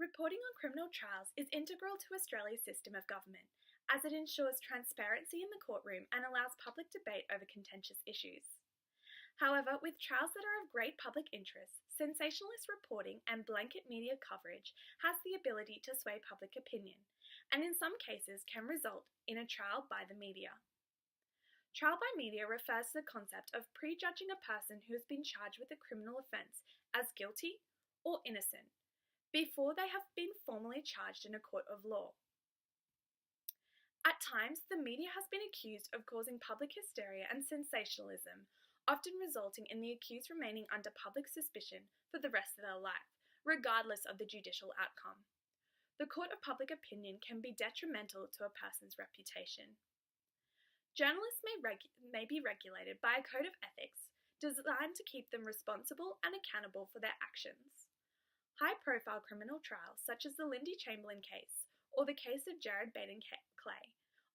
Reporting on criminal trials is integral to Australia's system of government, as it ensures transparency in the courtroom and allows public debate over contentious issues. However, with trials that are of great public interest, sensationalist reporting and blanket media coverage has the ability to sway public opinion, and in some cases can result in a trial by the media. Trial by media refers to the concept of prejudging a person who has been charged with a criminal offence as guilty or innocent before they have been formally charged in a court of law. At times, the media has been accused of causing public hysteria and sensationalism, often resulting in the accused remaining under public suspicion for the rest of their life, regardless of the judicial outcome. The court of public opinion can be detrimental to a person's reputation. Journalists may be regulated by a code of ethics designed to keep them responsible and accountable for their actions. High-profile criminal trials, such as the Lindy Chamberlain case or the case of Jared Baden-Clay,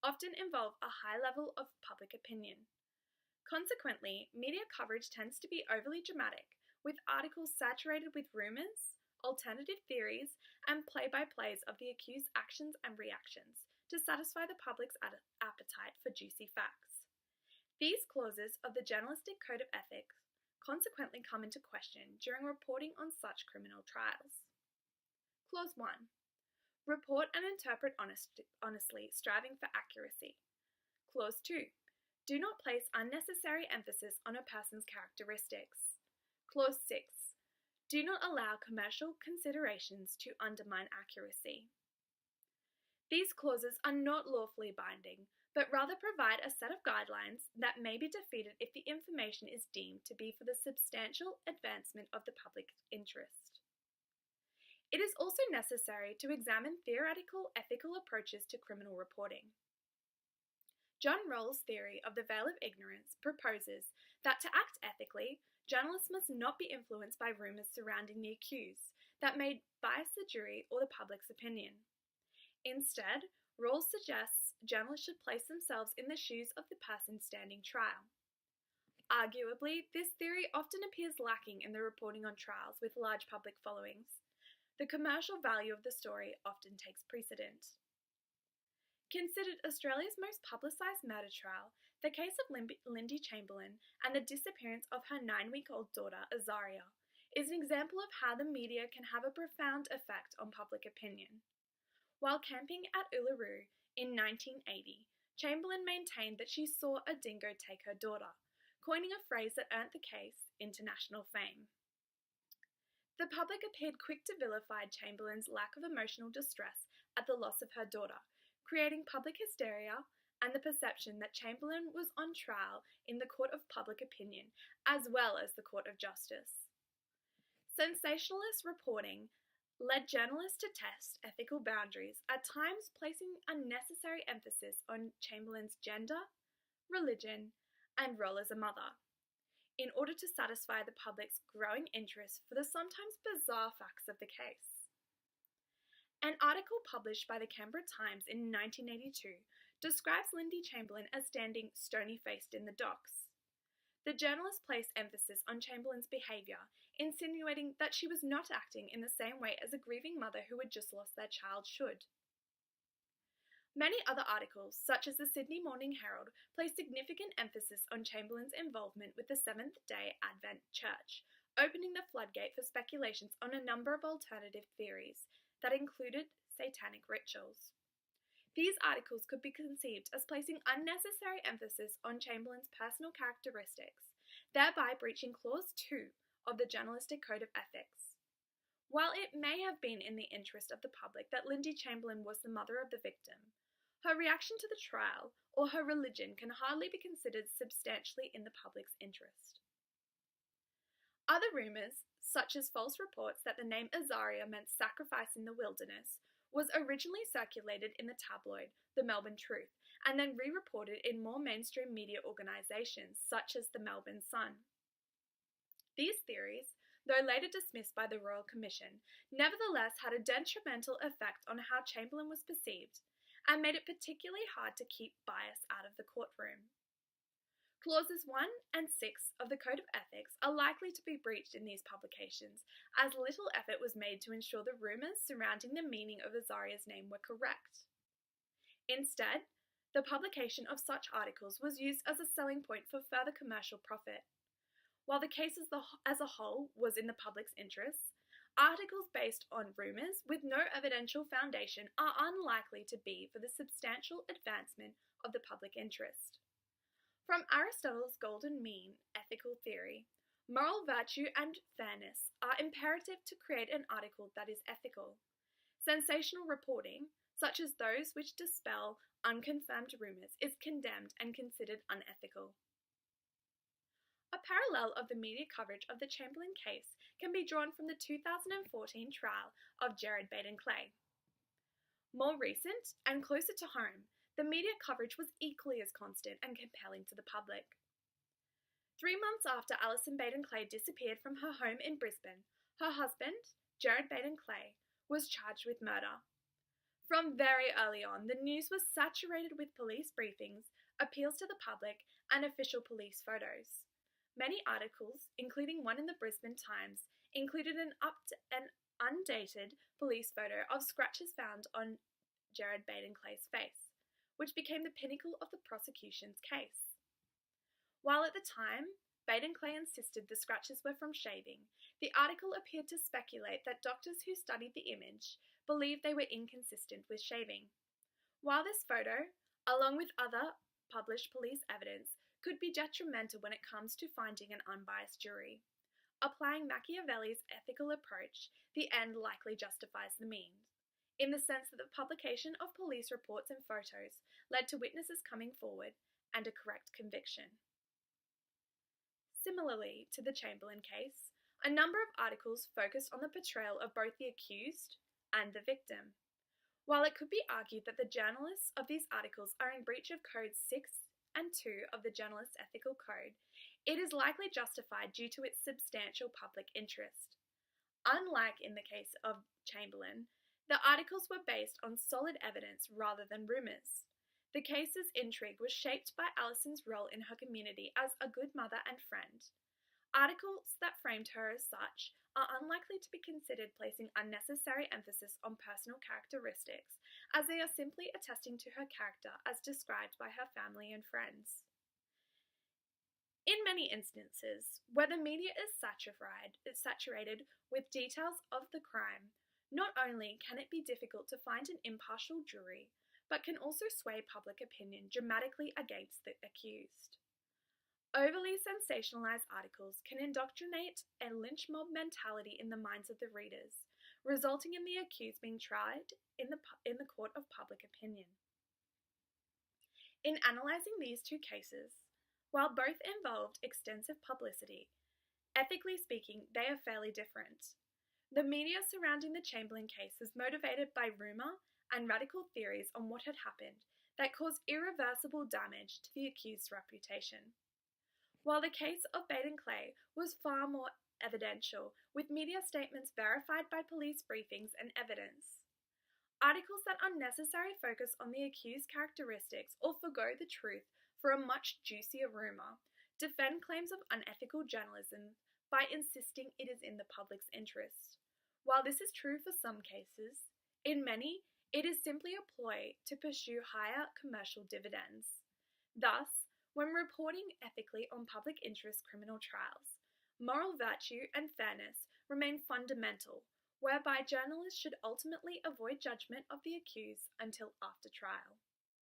often involve a high level of public opinion. Consequently, media coverage tends to be overly dramatic, with articles saturated with rumours, alternative theories, and play-by-plays of the accused's actions and reactions to satisfy the public's appetite for juicy facts. These clauses of the journalistic code of ethics consequently come into question during reporting on such criminal trials. Clause 1. Report and interpret honestly, striving for accuracy. Clause 2. Do not place unnecessary emphasis on a person's characteristics. Clause 6. Do not allow commercial considerations to undermine accuracy. These clauses are not lawfully binding, but rather provide a set of guidelines that may be defeated if the information is deemed to be for the substantial advancement of the public interest. It is also necessary to examine theoretical ethical approaches to criminal reporting. John Rawls' theory of the veil of ignorance proposes that to act ethically, journalists must not be influenced by rumours surrounding the accused that may bias the jury or the public's opinion. Instead, Rawls suggests journalists should place themselves in the shoes of the person standing trial. Arguably, this theory often appears lacking in the reporting on trials with large public followings. The commercial value of the story often takes precedent. Considered Australia's most publicised murder trial, the case of Lindy Chamberlain and the disappearance of her 9-week-old daughter, Azaria, is an example of how the media can have a profound effect on public opinion. While camping at Uluru in 1980, Chamberlain maintained that she saw a dingo take her daughter, coining a phrase that earned the case international fame. The public appeared quick to vilify Chamberlain's lack of emotional distress at the loss of her daughter, creating public hysteria and the perception that Chamberlain was on trial in the court of public opinion as well as the court of justice. Sensationalist reporting led journalists to test ethical boundaries, at times placing unnecessary emphasis on Chamberlain's gender, religion, and role as a mother, in order to satisfy the public's growing interest for the sometimes bizarre facts of the case. An article published by the Canberra Times in 1982 describes Lindy Chamberlain as standing stony-faced in the docks. The journalist placed emphasis on Chamberlain's behaviour, insinuating that she was not acting in the same way as a grieving mother who had just lost their child should. Many other articles, such as the Sydney Morning Herald, placed significant emphasis on Chamberlain's involvement with the Seventh-day Advent Church, opening the floodgate for speculations on a number of alternative theories that included satanic rituals. These articles could be conceived as placing unnecessary emphasis on Chamberlain's personal characteristics, thereby breaching Clause 2 of the Journalistic Code of Ethics. While it may have been in the interest of the public that Lindy Chamberlain was the mother of the victim, her reaction to the trial or her religion can hardly be considered substantially in the public's interest. Other rumours, such as false reports that the name Azaria meant sacrifice in the wilderness, was originally circulated in the tabloid The Melbourne Truth and then re-reported in more mainstream media organisations such as the Melbourne Sun. These theories, though later dismissed by the Royal Commission, nevertheless had a detrimental effect on how Chamberlain was perceived and made it particularly hard to keep bias out of the courtroom. Clauses 1 and 6 of the Code of Ethics are likely to be breached in these publications, as little effort was made to ensure the rumours surrounding the meaning of Azaria's name were correct. Instead, the publication of such articles was used as a selling point for further commercial profit. While the case as a whole was in the public's interests, articles based on rumours with no evidential foundation are unlikely to be for the substantial advancement of the public interest. From Aristotle's golden mean ethical theory, moral virtue and fairness are imperative to create an article that is ethical. Sensational reporting, such as those which dispel unconfirmed rumours, is condemned and considered unethical. A parallel of the media coverage of the Chamberlain case can be drawn from the 2014 trial of Gerard Baden-Clay. More recent and closer to home, the media coverage was equally as constant and compelling to the public. 3 months after Alison Baden-Clay disappeared from her home in Brisbane, her husband, Gerard Baden-Clay, was charged with murder. From very early on, the news was saturated with police briefings, appeals to the public, and official police photos. Many articles, including one in the Brisbane Times, included an undated police photo of scratches found on Gerard Baden-Clay's face, which became the pinnacle of the prosecution's case. While at the time, Baden-Clay insisted the scratches were from shaving, the article appeared to speculate that doctors who studied the image believed they were inconsistent with shaving. While this photo, along with other published police evidence, could be detrimental when it comes to finding an unbiased jury, applying Machiavelli's ethical approach, the end likely justifies the means, in the sense that the publication of police reports and photos led to witnesses coming forward and a correct conviction. Similarly to the Chamberlain case, a number of articles focused on the portrayal of both the accused and the victim. While it could be argued that the journalists of these articles are in breach of Codes 6 and 2 of the Journalist's Ethical Code, it is likely justified due to its substantial public interest. Unlike in the case of Chamberlain, the articles were based on solid evidence rather than rumours. The case's intrigue was shaped by Alison's role in her community as a good mother and friend. Articles that framed her as such are unlikely to be considered placing unnecessary emphasis on personal characteristics, as they are simply attesting to her character as described by her family and friends. In many instances, where the media is saturated with details of the crime, not only can it be difficult to find an impartial jury, but can also sway public opinion dramatically against the accused. Overly sensationalized articles can indoctrinate a lynch mob mentality in the minds of the readers, resulting in the accused being tried in the court of public opinion. In analysing these two cases, while both involved extensive publicity, ethically speaking, they are fairly different. The media surrounding the Chamberlain case was motivated by rumour and radical theories on what had happened that caused irreversible damage to the accused's reputation, while the case of Baden-Clay was far more evidential, with media statements verified by police briefings and evidence. Articles that unnecessarily focus on the accused's characteristics or forgo the truth for a much juicier rumour defend claims of unethical journalism by insisting it is in the public's interest. While this is true for some cases, in many, it is simply a ploy to pursue higher commercial dividends. Thus, when reporting ethically on public interest criminal trials, moral virtue and fairness remain fundamental, whereby journalists should ultimately avoid judgment of the accused until after trial.